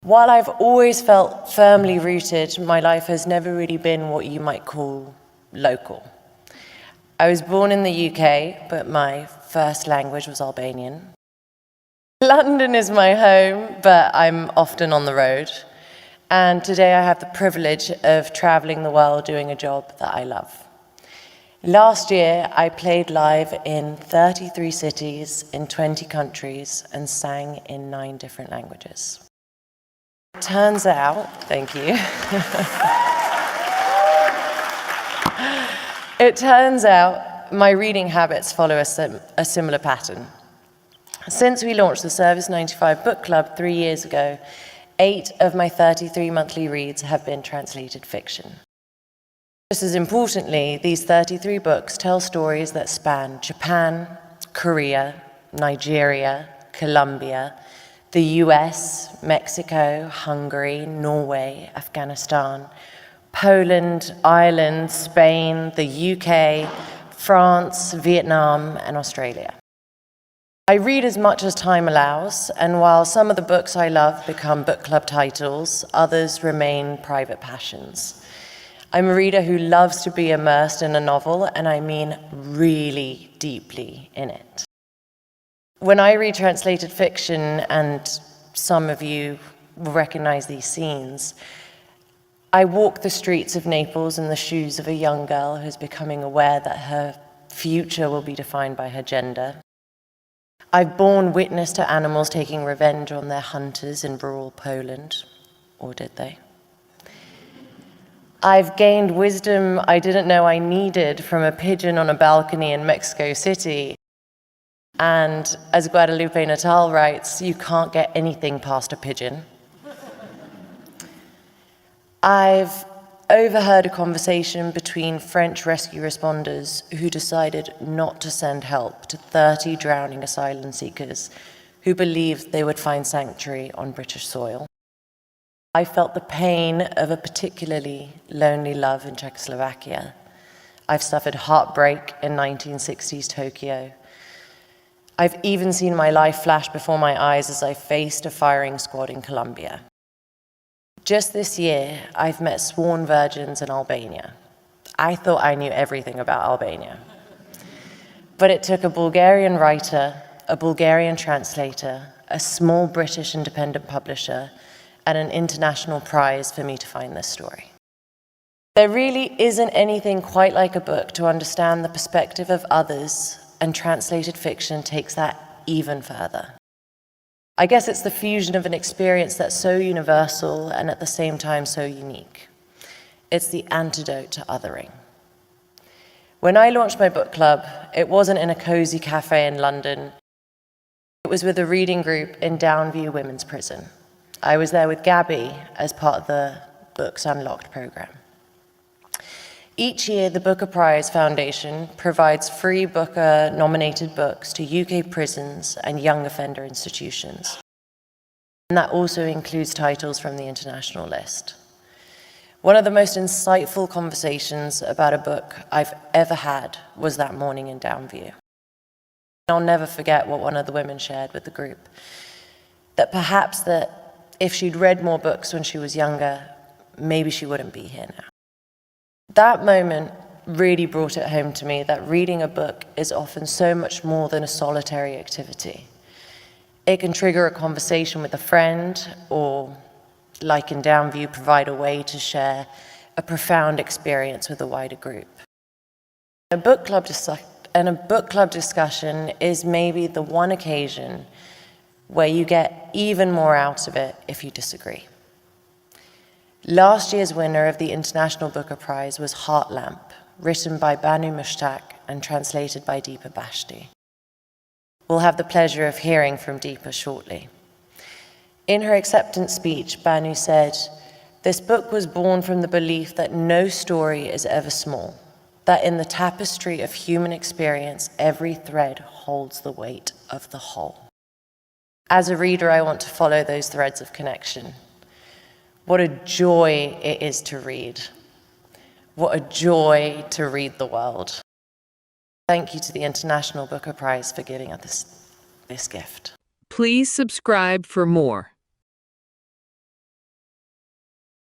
While I've always felt firmly rooted, my life has never really been what you might call local. I was born in the UK, but my first language was Albanian. London is my home, but I'm often on the road. And today I have the privilege of traveling the world doing a job that I love. Last year, I played live in 33 cities in 20 countries and sang in 9 different languages. It turns out, thank you. It turns out my reading habits follow a similar pattern. Since we launched the Service 95 Book Club 3 years ago, 8 of my 33 monthly reads have been translated fiction. Just as importantly, these 33 books tell stories that span Japan, Korea, Nigeria, Colombia, the US, Mexico, Hungary, Norway, Afghanistan, Poland, Ireland, Spain, the UK, France, Vietnam, and Australia. I read as much as time allows, and while some of the books I love become book club titles, others remain private passions. I'm a reader who loves to be immersed in a novel, and I mean really deeply in it. When I read translated fiction, and some of you will recognize these scenes, I walk the streets of Naples in the shoes of a young girl who's becoming aware that her future will be defined by her gender. I've borne witness to animals taking revenge on their hunters in rural Poland, or did they? I've gained wisdom I didn't know I needed from a pigeon on a balcony in Mexico City. And as Guadalupe Natal writes, you can't get anything past a pigeon. I've overheard a conversation between French rescue responders who decided not to send help to 30 drowning asylum seekers who believed they would find sanctuary on British soil. I felt the pain of a particularly lonely love in Czechoslovakia. I've suffered heartbreak in 1960s Tokyo. I've even seen my life flash before my eyes as I faced a firing squad in Colombia. Just this year, I've met sworn virgins in Albania. I thought I knew everything about Albania. But it took a Bulgarian writer, a Bulgarian translator, a small British independent publisher, and an international prize for me to find this story. There really isn't anything quite like a book to understand the perspective of others, and translated fiction takes that even further. I guess it's the fusion of an experience that's so universal and at the same time so unique. It's the antidote to othering. When I launched my book club, it wasn't in a cozy cafe in London. It was with a reading group in Downview Women's Prison. I was there with Gabby as part of the Books Unlocked program. Each year, the Booker Prize Foundation provides free Booker-nominated books to UK prisons and young offender institutions. And that also includes titles from the international list. One of the most insightful conversations about a book I've ever had was that morning in Downview. I'll never forget what one of the women shared with the group, that perhaps that if she'd read more books when she was younger, maybe she wouldn't be here now. That moment really brought it home to me that reading a book is often so much more than a solitary activity. It can trigger a conversation with a friend, or, like in Downview, provide a way to share a profound experience with a wider group. A book club discussion is maybe the one occasion where you get even more out of it if you disagree. Last year's winner of the International Booker Prize was Heart Lamp, written by Banu Mushtaq and translated by Deepa Bhashti. We'll have the pleasure of hearing from Deepa shortly. In her acceptance speech, Banu said, "This book was born from the belief that no story is ever small, that in the tapestry of human experience, every thread holds the weight of the whole." As a reader, I want to follow those threads of connection. What a joy it is to read. What a joy to read the world. Thank you to the International Booker Prize for giving us this gift. Please subscribe for more.